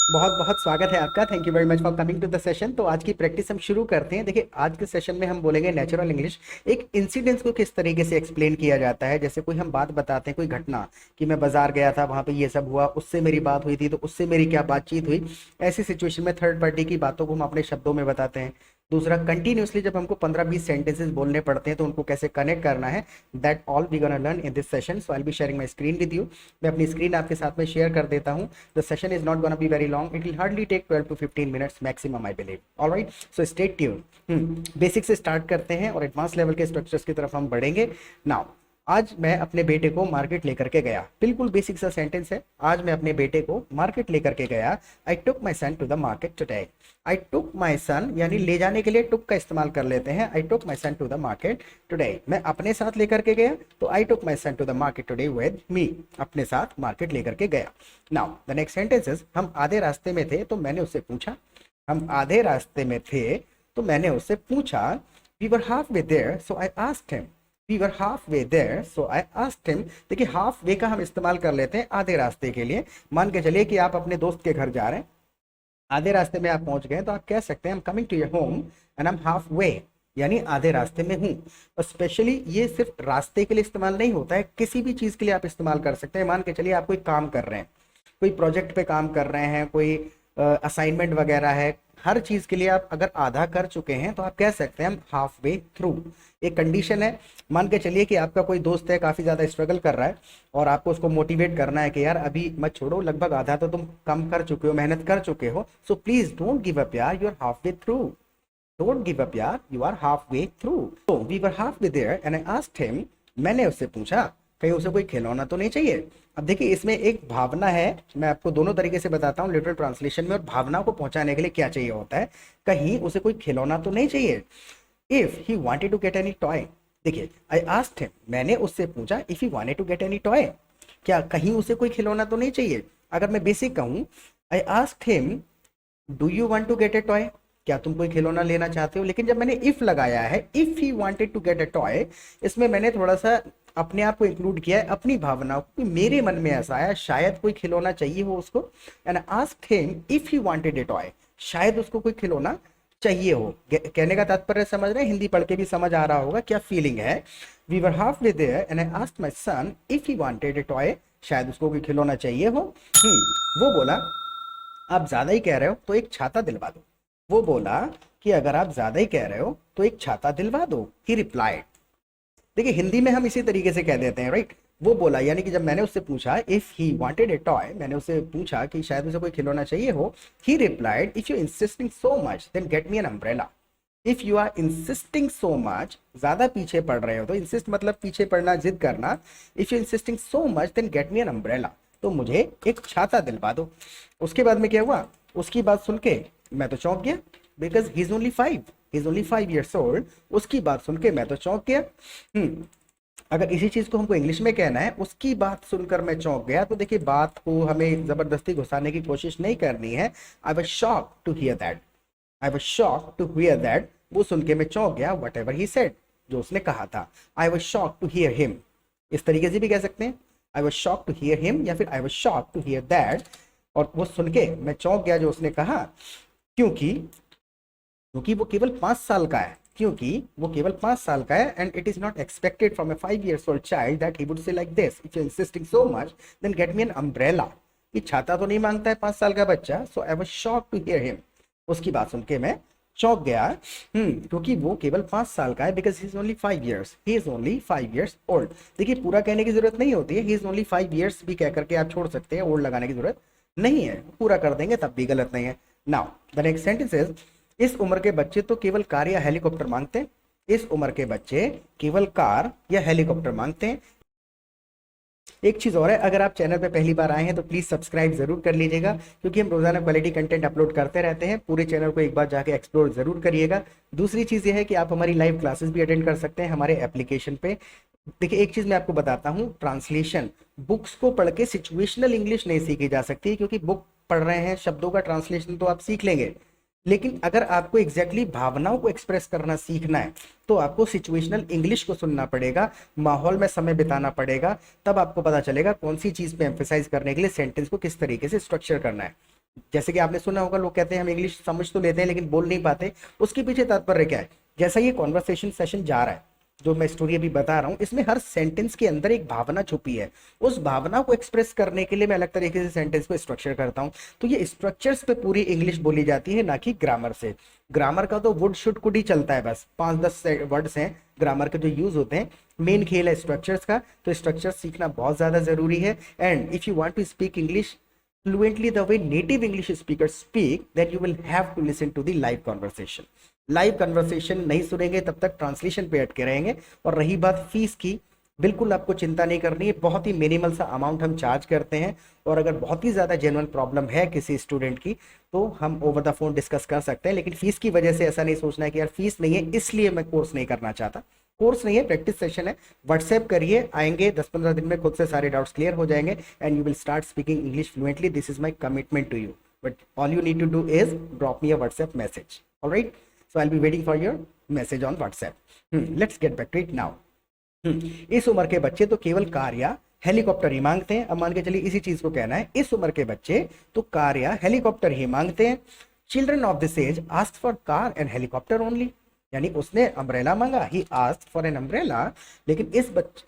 बहुत बहुत स्वागत है आपका। Thank you very much for coming to the session. तो आज की प्रैक्टिस हम शुरू करते हैं। देखिए, आज के सेशन में हम बोलेंगे नेचुरल इंग्लिश। एक इंसिडेंट्स को किस तरीके से एक्सप्लेन किया जाता है। जैसे कोई हम बात बताते हैं, कोई घटना कि मैं बाजार गया था, वहां पे ये सब हुआ, उससे मेरी बात हुई थी, तो उससे मेरी क्या बातचीत हुई। ऐसी सिचुएशन में थर्ड पार्टी की बातों को हम अपने शब्दों में बताते हैं। दूसरा, कंटिन्यूसली जब हमको 15-20 सेंटेंसेस बोलने पड़ते हैं तो उनको कैसे कनेक्ट करना है, that all we gonna learn in this session. So I will be sharing my screen with you. मैं अपनी स्क्रीन आपके साथ में शेयर कर देता हूँ। The session is not going to be very long. It will hardly take 12 to 15 minutes maximum, I believe. All right. So stay tuned. Basic से start करते हैं और एडवांस लेवल के स्ट्रक्चर्स की तरफ हम बढ़ेंगे। नाउ, आज मैं अपने बेटे को मार्केट लेकर के गया। बिल्कुल बेसिक सा सेंटेंस है। आज मैं अपने बेटे को मार्केट लेकर के गया। आई took my son to the market today. I took my सन यानी ले जाने के लिए टुक का इस्तेमाल कर लेते हैं। I took my son to the market today, मैं अपने साथ लेकर के गया। तो I took my son to the market today with me, अपने साथ मार्केट लेकर के गया। नाउ द नेक्स्ट सेंटेंसेस, हम आधे रास्ते में थे तो मैंने उससे पूछा। हम आधे रास्ते में थे तो मैंने उससे पूछा। We were half way there so I asked him. We were half way there so I asked him. देखिए, हाफ वे का हम इस्तेमाल कर लेते हैं आधे रास्ते के लिए। मान के चलिए कि आप अपने दोस्त के घर जा रहे हैं, आधे रास्ते में आप पहुंच गए, तो आप कह सकते हैं, I am coming to your home and I am half way, यानी आधे रास्ते में हूं। और स्पेशली ये सिर्फ रास्ते के लिए इस्तेमाल नहीं होता है, किसी भी चीज के लिए आप इस्तेमाल कर सकते हैं। मान के चलिए आप कोई काम कर रहे हैं, कोई प्रोजेक्ट पे काम कर रहे हैं, कोई असाइनमेंट वगैरह है, हर चीज के लिए आप अगर आधा कर चुके हैं तो आप कह सकते हैं हाफ वे थ्रू। एक कंडीशन है, मान के चलिए कि आपका कोई दोस्त है, काफी ज्यादा स्ट्रगल कर रहा है और आपको उसको मोटिवेट करना है कि यार अभी मत छोड़ो, लगभग आधा तो तुम कम कर चुके हो, मेहनत कर चुके हो, so please don't give up यार, you are half way through. Don't give up यार, you are half way through. तो we were half way there and I asked him, मैंने उससे पूछा कहीं उसे कोई खिलौना तो नहीं चाहिए। अब देखिए, इसमें एक भावना है, मैं आपको दोनों तरीके से बताता हूँ लिटरल ट्रांसलेशन में, और भावना को पहुंचाने के लिए क्या चाहिए होता है। कहीं उसे कोई खिलौना तो नहीं चाहिए। If he wanted to get any toy, देखिए आई आस्क्ड हिम, मैंने उससे पूछा, if he wanted to get any toy, क्या कहीं उसे कोई खिलौना तो नहीं चाहिए। अगर मैं बेसिक कहूँ, I asked him do you want to get a toy, क्या तुम कोई खिलौना लेना चाहते हो। लेकिन जब मैंने इफ लगाया है, if he wanted to get a toy, इसमें मैंने थोड़ा सा अपने आप को इंक्लूड किया है, अपनी भावनाओं को। मेरे मन में ऐसा आया शायद कोई खिलौना चाहिए हो उसको, and asked him if he wanted a toy, शायद उसको कोई खिलौना चाहिए हो। कहने का तात्पर्य समझ रहे हैं, हिंदी पढ़ के भी समझ आ रहा होगा क्या फीलिंग है। We were half way there and I asked my son if he wanted a toy, शायद उसको कोई खिलौना चाहिए हो। वो बोला, आप ज्यादा ही कह रहे हो तो एक छाता दिलवा दो। वो बोला कि अगर आप ज्यादा ही कह रहे हो तो एक छाता दिलवा दो। ही रिप्लाइड, देखिए हिंदी में हम इसी तरीके से कह देते हैं, राइट। वो बोला, यानी कि जब मैंने उससे पूछा if he wanted a toy, मैंने उससे पूछा कि शायद उसे कोई खिलौना चाहिए हो। He replied, if you insisting so much then get me an umbrella. If you are insisting so much, ज्यादा पीछे पड़ रहे हो, तो इंसिस्ट मतलब पीछे पड़ना, जिद करना। If you insisting so much then get me an umbrella, तो मुझे एक छाता दिलवा दो। उसके बाद में क्या हुआ, उसकी बात सुन के मैं तो चौंक गया, because he is only 5, he is only 5 years old। उसकी बात सुन के मैं तो चौंक गया। अगर इसी चीज को हमको इंग्लिश में कहना है, उसकी बात सुनकर मैं चौंक गया, तो देखिए बात को हमें जबरदस्ती घुसाने की कोशिश नहीं करनी है। I was shocked to hear that, I was shocked to hear that, वो सुन के मैं चौंक गया। वट एवर ही सेड, जो उसने कहा था। I was shocked to hear him, इस तरीके से भी कह सकते हैं, I was shocked to hear him, या फिर I was shocked to hear that, और वो सुन के मैं चौंक गया जो उसने कहा। क्योंकि क्योंकि वो केवल 5 साल का है, क्योंकि वो केवल 5 साल का है, and it is not expected from a 5 years old child that he would say like this, if you insisting so much then get me an umbrella. ये छाता तो नहीं मांगता है 5 साल का बच्चा। So I was shocked to hear him, उसकी बात सुन के मैं चौंक गया। क्योंकि वो केवल 5 साल का है, because he is only 5 years, he is only 5 years old। देखिए, पूरा कहने की जरूरत नहीं होती है, ही इज ओनली 5 years भी कह करके आप छोड़ सकते हैं, ओल्ड लगाने की जरूरत नहीं है, पूरा कर देंगे तब भी गलत नहीं है। Now the next sentence is, इस उम्र के बच्चे तो केवल कार या हेलीकॉप्टर मांगते हैं। इस उम्र के बच्चे केवल कार या हेलीकॉप्टर मांगते हैं। एक चीज और है, अगर आप चैनल पे पहली बार आए हैं तो प्लीज सब्सक्राइब जरूर कर लीजिएगा, क्योंकि हम रोजाना क्वालिटी कंटेंट अपलोड करते रहते हैं। पूरे चैनल को एक बार जाके एक्सप्लोर जरूर करिएगा। दूसरी चीज ये है कि आप हमारी लाइव क्लासेस भी अटेंड कर सकते हैं हमारे एप्लीकेशन पे। देखिए, एक चीज मैं आपको बताता हूँ, ट्रांसलेशन बुक्स को पढ़ के सिचुएशनल इंग्लिश नहीं सीखी जा सकती, क्योंकि बुक पढ़ रहे हैं, शब्दों का ट्रांसलेशन तो आप सीख लेंगे, लेकिन अगर आपको एग्जैक्टली भावनाओं को एक्सप्रेस करना सीखना है तो आपको सिचुएशनल इंग्लिश को सुनना पड़ेगा, माहौल में समय बिताना पड़ेगा, तब आपको पता चलेगा कौन सी चीज पे एम्फेसाइज करने के लिए सेंटेंस को किस तरीके से स्ट्रक्चर करना है। जैसे कि आपने सुना होगा, लोग कहते हैं हम इंग्लिश समझ तो लेते हैं लेकिन बोल नहीं पाते। उसके पीछे तात्पर्य क्या है? जैसा ये कॉन्वर्सेशन सेशन जा रहा है, जो मैं स्टोरी अभी बता रहा हूँ, इसमें हर सेंटेंस के अंदर एक भावना छुपी है। उस भावना को एक्सप्रेस करने के लिए मैं अलग तरीके से सेंटेंस को स्ट्रक्चर करता हूँ। तो ये स्ट्रक्चर्स पे पूरी इंग्लिश बोली जाती है, ना कि ग्रामर से। ग्रामर का तो वुड शुड कुड ही चलता है, बस 5-10 वर्ड्स हैं ग्रामर के जो यूज होते हैं। मेन खेल है स्ट्रक्चर्स का, तो स्ट्रक्चर्स सीखना बहुत ज्यादा जरूरी है। And if you want to speak English fluently the way native English speakers speak, then you will have to listen to the live conversation. Live conversation नहीं सुनेंगे तब तक ट्रांसलेशन पे अटके रहेंगे। और रही बात फीस की, बिल्कुल आपको चिंता नहीं करनी है, बहुत ही मिनिमल सा अमाउंट हम चार्ज करते हैं। और अगर बहुत ही ज़्यादा जेन्युइन प्रॉब्लम है किसी स्टूडेंट की, तो हम ओवर द फोन डिस्कस कर सकते हैं। लेकिन फीस की वजह से ऐसा नहीं सोचना है कि यार फीस नहीं है इसलिए मैं कोर्स नहीं करना चाहता। कोर्स नहीं है, प्रैक्टिस सेशन है। व्हाट्सएप करिए, आएंगे 10-15 दिन में खुद से सारे डाउट्स क्लियर हो जाएंगे and you will start speaking English fluently. This is my commitment to you, but all you need to do is drop me a WhatsApp message. Alright, so I will be waiting for your message on WhatsApp. Let's get back to it now. इस उम्र के बच्चे तो केवल car या helicopter ही मांगते हैं। अब मान के चलिए इसी चीज को कहना है, इस उम्र के बच्चे तो कार या हेलीकॉप्टर ही मांगते हैं। Children of this age ask for car and helicopter only, यानी उसने अम्ब्रेला मांगा, he asked for an umbrella. लेकिन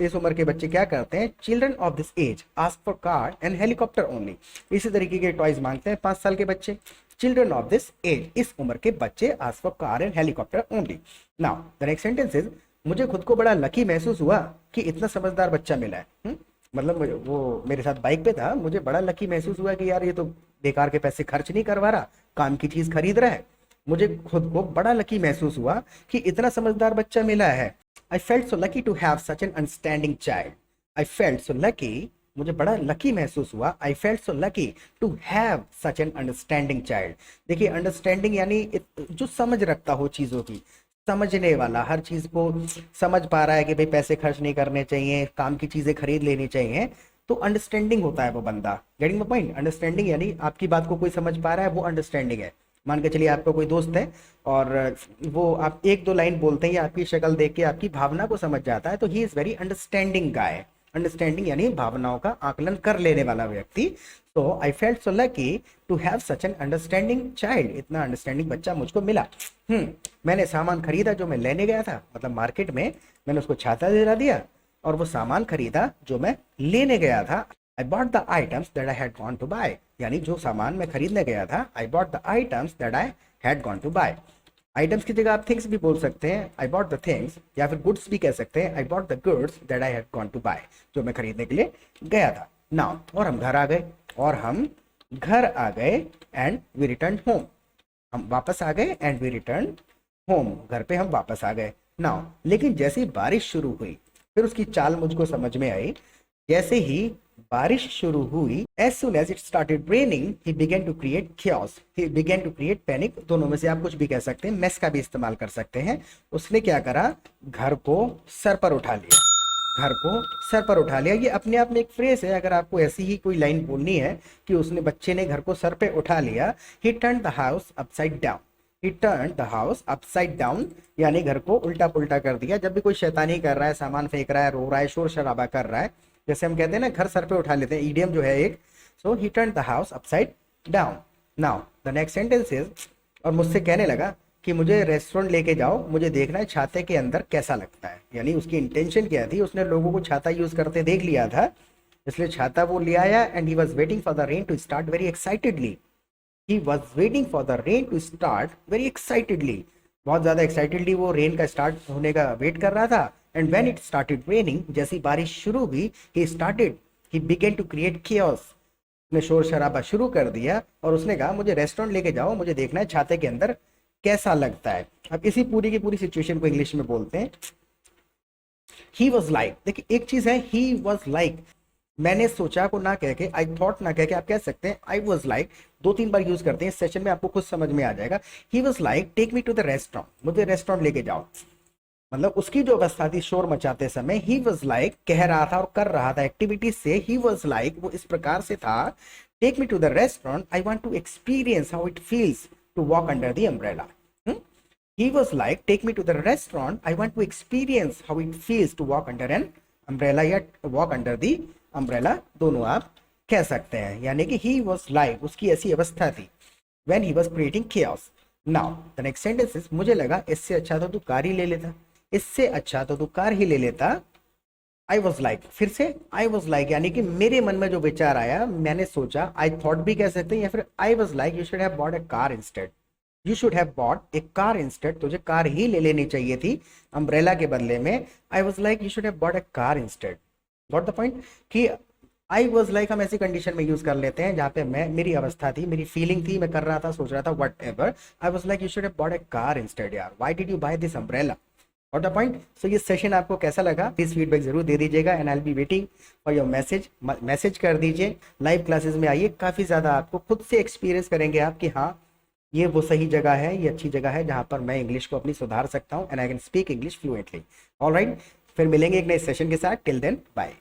इस उम्र के बच्चे क्या करते हैं? Children of this age ask for car and helicopter only. इसी तरीके के टॉयज मांगते हैं 5 साल के बच्चे। चिल्ड्रन ऑफ दिस एज, इस उम्र के बच्चे ask for car and helicopter only. Now the next sentence is, मुझे खुद को बड़ा लकी महसूस हुआ कि इतना समझदार बच्चा मिला है। मतलब वो मेरे साथ बाइक पे था, मुझे बड़ा लकी महसूस हुआ कि यार ये तो बेकार के पैसे खर्च नहीं करवा रहा, काम की चीज खरीद रहा है। मुझे खुद को बड़ा लकी महसूस हुआ कि इतना समझदार बच्चा मिला है। I felt so lucky to have such an understanding child. I felt so lucky, मुझे बड़ा लकी महसूस हुआ। I felt so lucky to have such an understanding child. देखिए अंडरस्टैंडिंग यानी जो समझ रखता हो चीजों की, समझने वाला, हर चीज को समझ पा रहा है कि भाई पैसे खर्च नहीं करने चाहिए, काम की चीजें खरीद लेनी चाहिए, तो अंडरस्टैंडिंग होता है वो बंदा। Getting the point? अंडरस्टैंडिंग यानी आपकी बात को कोई समझ पा रहा है, वो अंडरस्टैंडिंग है। मान के चलिए आपका कोई दोस्त है और वो आप 1-2 लाइन बोलते हैं या आपकी शक्ल देख के आपकी भावना को समझ जाता है, तो he is very understanding guy. Understanding यानी भावनाओं का आकलन कर लेने वाला व्यक्ति। तो I felt so lucky to have such an understanding child, इतना अंडरस्टैंडिंग बच्चा मुझको मिला। मैंने सामान खरीदा जो मैं लेने गया था, मतलब मार्केट में मैंने उसको छाता दिला दिया और वो सामान खरीदा जो मैं लेने गया था। I bought the items that I had gone to buy, यानी जो सामान मैं खरीदने गया था, I bought the items that I had gone to buy। Items की जगह आप थिंग्स भी बोल सकते हैं, I bought the things, या फिर गुड्स भी कह सकते हैं, I bought the goods that I had gone to buy, जो मैं खरीदने के लिए गया था। नाउ, और हम घर आ गए एंड वी रिटर्न होम। हम वापस आ गए एंड वी रिटर्न होम, घर पे हम वापस आ गए। नाउ, लेकिन जैसे ही बारिश शुरू हुई, फिर उसकी चाल मुझको समझ में आई। जैसे ही बारिश शुरू हुई, as soon as it started raining, he began to create chaos, he began to create panic। दोनों में से आप कुछ भी कह सकते हैं, मेस का भी इस्तेमाल कर सकते हैं। उसने क्या करा? घर को सर पर उठा लिया, घर को सर पर उठा लिया। ये अपने आप में एक फ्रेज है। अगर आपको ऐसी ही कोई लाइन बोलनी है कि उसने, बच्चे ने घर को सर पे उठा लिया, he turned the house upside down, he turned the house upside down, यानी घर को उल्टा पुल्टा कर दिया। जब भी कोई शैतानी कर रहा है, सामान फेंक रहा है, रो रहा है, शोर शराबा कर रहा है, जैसे हम कहते हैं ना घर सर पे उठा लेते हैं, ईडियम जो है एक। So he turn the house upside down. Now the next sentence is, और मुझसे कहने लगा कि मुझे रेस्टोरेंट लेके जाओ, मुझे देखना है छाते के अंदर कैसा लगता है। यानी उसकी इंटेंशन क्या थी? उसने लोगों को छाता यूज करते देख लिया था, इसलिए छाता वो ले आया। And he was waiting for the rain to start very excitedly. He was waiting for the rain to start very excitedly, बहुत ज्यादा एक्साइटेडली वो रेन का स्टार्ट होने का वेट कर रहा था। And when it started raining, जैसी बारिश शुरू हुई, he began to create chaos, उसने शोर शराबा शुरू कर दिया और उसने कहा मुझे रेस्टोरेंट लेके जाओ, मुझे देखना है छाते के अंदर कैसा लगता है। अब इसी पूरी की पूरी सिचुएशन को इंग्लिश में बोलते हैं ही वॉज लाइक। देखिए एक चीज है ही वॉज लाइक, मैंने सोचा को ना कह के, आई थॉट ना कह के आप कह सकते हैं आई वॉज लाइक। 2-3 बार यूज करते हैं इस सेशन में, आपको खुद समझ में आ जाएगा। He was like take me to the restaurant, मुझे रेस्टोरेंट लेके जाओ। मतलब उसकी जो अवस्था थी शोर मचाते समय, ही वॉज लाइक कह रहा था और कर रहा था एक्टिविटी से, ही वॉज लाइक वो इस प्रकार से था, take me to the restaurant, I want to experience how it feels to walk under the umbrella. He was like, take me to the restaurant, I want to experience how it feels to walk under an umbrella या walk under the umbrella, दोनों आप कह सकते हैं, यानी कि ही was like, उसकी ऐसी अवस्था थी, when he was creating chaos। Now the next sentence is, मुझे लगा इससे अच्छा तो तू कार ही ले लेता, इससे अच्छा तो तू कार ही ले लेता। आई वॉज लाइक, फिर से आई वॉज लाइक, यानी कि मेरे मन में जो विचार आया, मैंने सोचा, आई थॉट भी कह सकते हैं, या फिर आई was like you should have bought a car instead, you should have bought a car instead, तुझे कार ही ले लेनी चाहिए थी अम्ब्रेला के बदले में। आई was like you should have bought a car instead. Got the point कि आई वॉज लाइक हम ऐसी कंडीशन में यूज कर लेते हैं जहां पे मैं, मेरी अवस्था थी, मेरी फीलिंग थी, मैं कर रहा था, सोच रहा था, whatever. I was like you should have bought a car instead, यार why did you buy this umbrella. और द पॉइंट। सो ये सेशन आपको कैसा लगा, प्लीज फीडबैक जरूर दे दीजिएगा, and I will be waiting for your message. Message कर दीजिए, लाइव क्लासेस में आइए, काफ़ी ज़्यादा आपको खुद से एक्सपीरियंस करेंगे आप कि हाँ ये वो सही जगह है, ये अच्छी जगह है जहाँ पर मैं इंग्लिश को अपनी सुधार सकता हूँ, and I can speak English fluently. All right, फिर मिलेंगे एक नए सेशन के साथ। Till then bye.